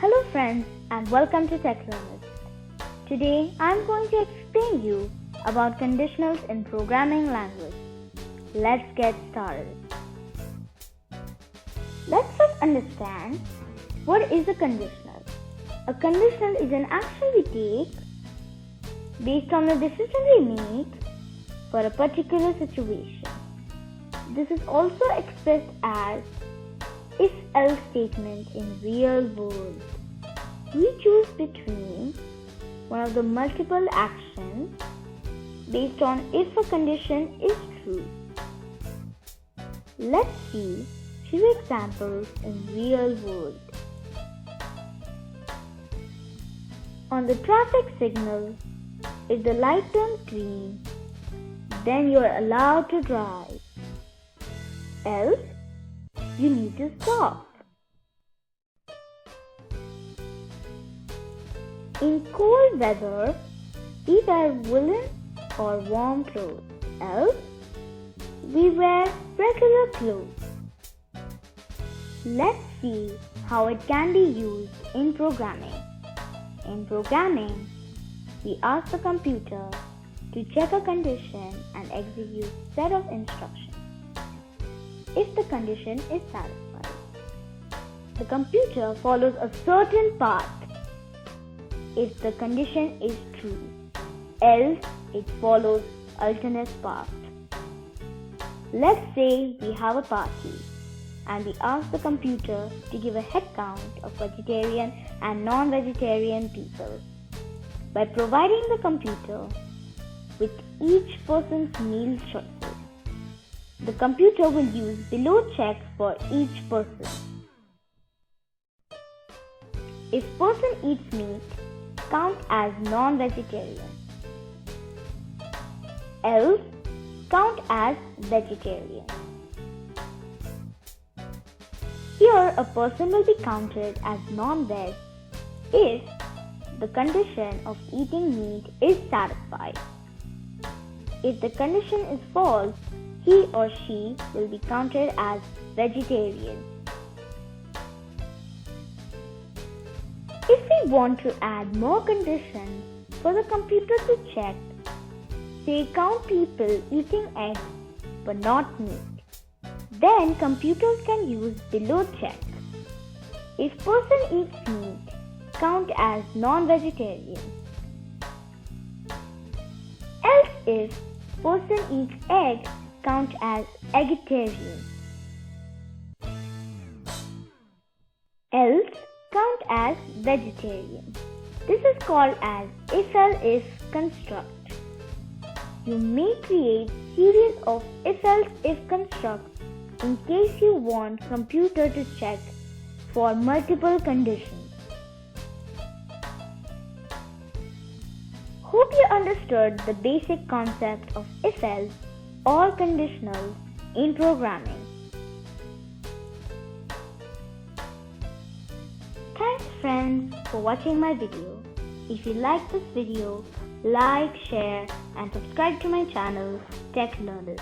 Hello friends and welcome to Tech Learners. Today I am going to explain you about conditionals in programming language. Let's get started. Let's first understand what is a conditional. A conditional is an action we take based on a decision we make for a particular situation. This is also expressed as if-else statement in real world. We choose between one of the multiple actions based on if a condition is true. Let's see few examples in real world. On the traffic signal, if the light turns green, then you are allowed to drive. Else, you need to stop. In cold weather, we wear woolen or warm clothes. Else, we wear regular clothes. Let's see how it can be used in programming. In programming, we ask the computer to check a condition and execute a set of instructions. If the condition is satisfied, the computer follows a certain path if the condition is true, else it follows alternate path. Let's say we have a party and we ask the computer to give a head count of vegetarian and non-vegetarian people. By providing the computer with each person's meal choices, the computer will use below check for each person. If person eats meat, count as non-vegetarian. Else, count as vegetarian. Here, a person will be counted as non-veg if the condition of eating meat is satisfied. If the condition is false, he or she will be counted as vegetarian. If we want to add more conditions for the computer to check, say count people eating eggs but not meat, then computers can use below check. If person eats meat, count as non-vegetarian. Else if person eats egg, count as vegetarian. Else, count as vegetarian. This is called as if-else construct. You may create series of if-else constructs in case you want computer to check for multiple conditions. Hope you understood the basic concept of if-else or conditionals in programming. Thanks friends for watching my video. If you like this video, like, share and subscribe to my channel Tech Learners.